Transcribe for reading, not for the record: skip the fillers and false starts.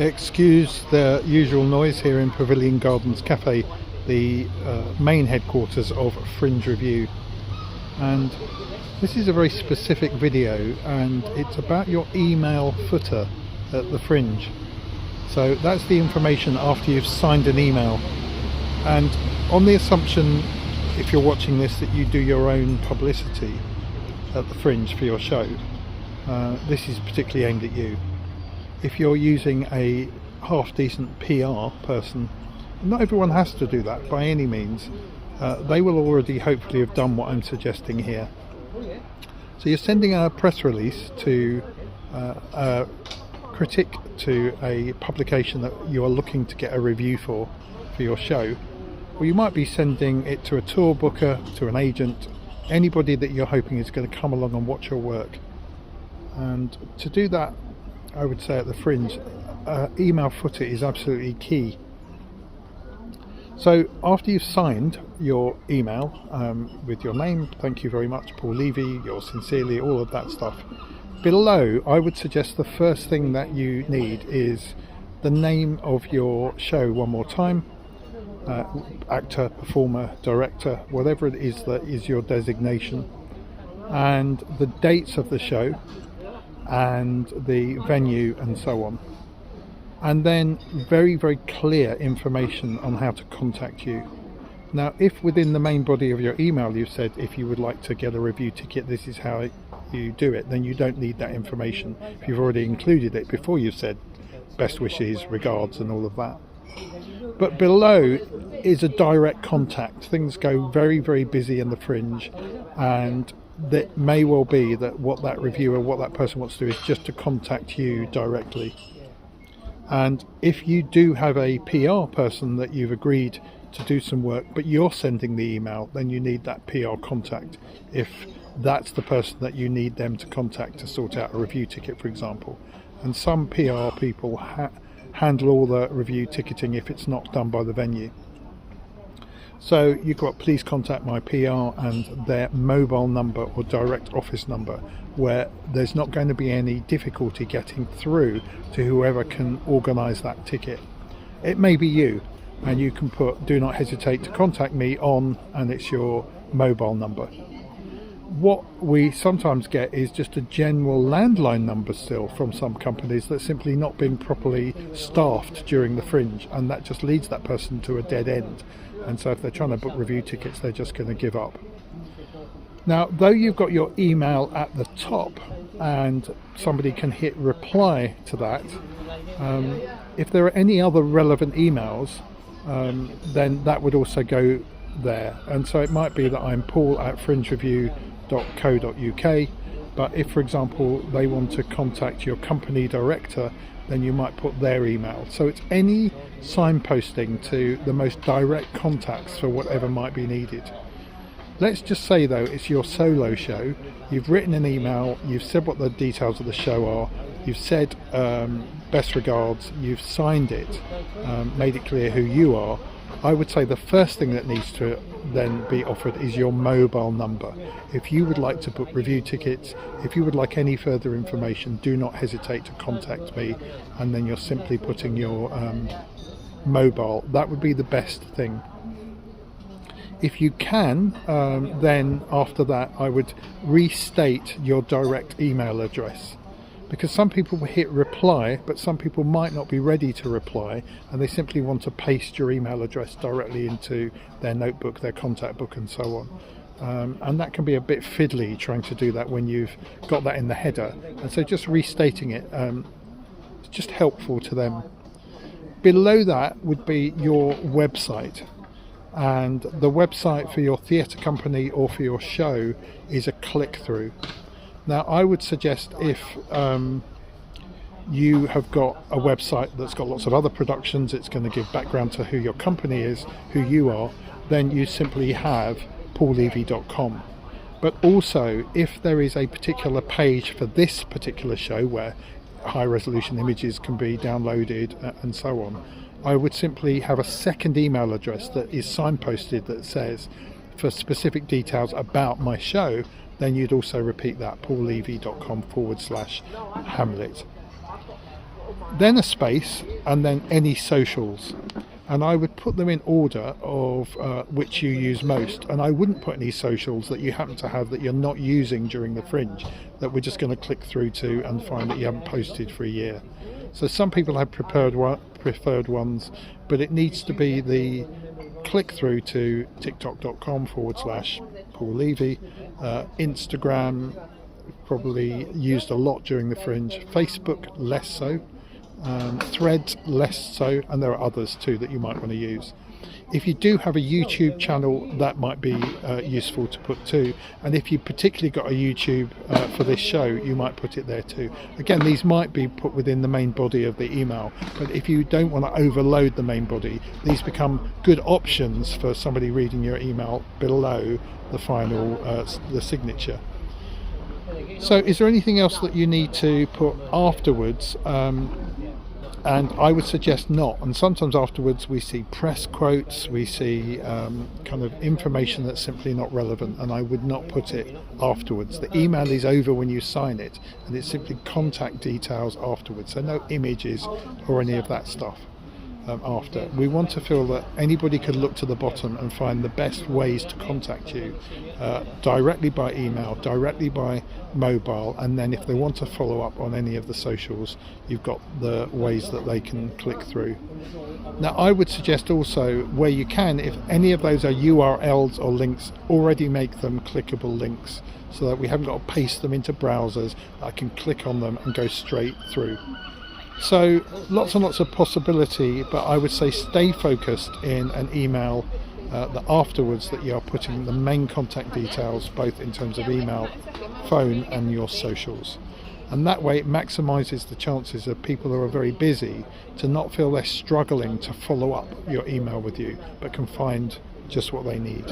Excuse the usual noise here in Pavilion Gardens Cafe, the main headquarters of Fringe Review, and this is a very specific video and it's about your email footer at the Fringe. So that's the information after you've signed an email, and on the assumption, if you're watching this, that you do your own publicity at the Fringe for your show, this is particularly aimed at you. If you're using a half decent PR person, not everyone has to do that by any means. They will already hopefully have done what I'm suggesting here. So you're sending a press release to a critic, to a publication that you are looking to get a review for your show, or you might be sending it to a tour booker, to an agent, anybody that you're hoping is going to come along and watch your work. And to do that, I would say at the Fringe, email footer is absolutely key. So after you've signed your email with your name, thank you very much, Paul Levy, yours sincerely, all of that stuff, below I would suggest the first thing that you need is the name of your show one more time, actor, performer, director, whatever it is that is your designation, and the dates of the show and the venue and so on, and then very, very clear information on how to contact you. Now, if within the main body of your email you've said if you would like to get a review ticket, this is how you do it, then you don't need that information if you've already included it before you've said best wishes, regards and all of that. But below is a direct contact. Things go very, very busy in the Fringe, and that may well be that what that reviewer, what that person wants to do is just to contact you directly. And if you do have a PR person that you've agreed to do some work, but you're sending the email, then you need that PR contact if that's the person that you need them to contact to sort out a review ticket, for example. And some PR people handle all the review ticketing if it's not done by the venue. So you've got please contact my PR and their mobile number or direct office number, where there's not going to be any difficulty getting through to whoever can organise that ticket. It may be you, and you can put do not hesitate to contact me on, and it's your mobile number. What we sometimes get is just a general landline number still from some companies that's simply not been properly staffed during the Fringe, and that just leads that person to a dead end. And so if they're trying to book review tickets, they're just going to give up. Now, though you've got your email at the top and somebody can hit reply to that, if there are any other relevant emails, then that would also go there. And so it might be that I'm paul@fringereview.co.uk, but if, for example, they want to contact your company director, then you might put their email. So it's any signposting to the most direct contacts for whatever might be needed. Let's just say though it's your solo show, you've written an email, you've said what the details of the show are, you've said best regards, you've signed it, made it clear who you are. I would say the first thing that needs to then be offered is your mobile number. If you would like to book review tickets, if you would like any further information, do not hesitate to contact me, and then you're simply putting your mobile. That would be the best thing. If you can, then after that I would restate your direct email address, because some people will hit reply, but some people might not be ready to reply, and they simply want to paste your email address directly into their notebook, their contact book and so on. And that can be a bit fiddly trying to do that when you've got that in the header, and so just restating it is just helpful to them. Below that would be your website, and the website for your theatre company or for your show is a click-through. Now, I would suggest if you have got a website that's got lots of other productions, it's going to give background to who your company is, who you are, then you simply have paullevy.com. But also, if there is a particular page for this particular show where high resolution images can be downloaded and so on, I would simply have a second email address that is signposted that says for specific details about my show. Then you'd also repeat that, paullevy.com/Hamlet. then a space, and then any socials. And I would put them in order of which you use most. And I wouldn't put any socials that you happen to have that you're not using during the Fringe, that we're just going to click through to and find that you haven't posted for a year. So some people have preferred ones, but it needs to be the click through to tiktok.com/Paul Levy, Instagram, probably used a lot during the Fringe, Facebook less so, Threads less so, and there are others too that you might want to use. If you do have a YouTube channel, that might be useful to put too, and if you particularly got a YouTube for this show, you might put it there too. Again, these might be put within the main body of the email, but if you don't want to overload the main body, these become good options for somebody reading your email below the final the signature. So is there anything else that you need to put afterwards? And I would suggest not. And sometimes afterwards we see press quotes, we see kind of information that's simply not relevant, and I would not put it afterwards. The email is over when you sign it, and it's simply contact details afterwards, so no images or any of that stuff. After. We want to feel that anybody could look to the bottom and find the best ways to contact you, directly by email, directly by mobile, and then if they want to follow up on any of the socials, you've got the ways that they can click through. Now I would suggest also, where you can, if any of those are URLs or links, already make them clickable links, so that we haven't got to paste them into browsers. I can click on them and go straight through. So lots and lots of possibility, but I would say stay focused in an email that afterwards that you are putting the main contact details, both in terms of email, phone and your socials. And that way it maximises the chances of people who are very busy to not feel they're struggling to follow up your email with you, but can find just what they need.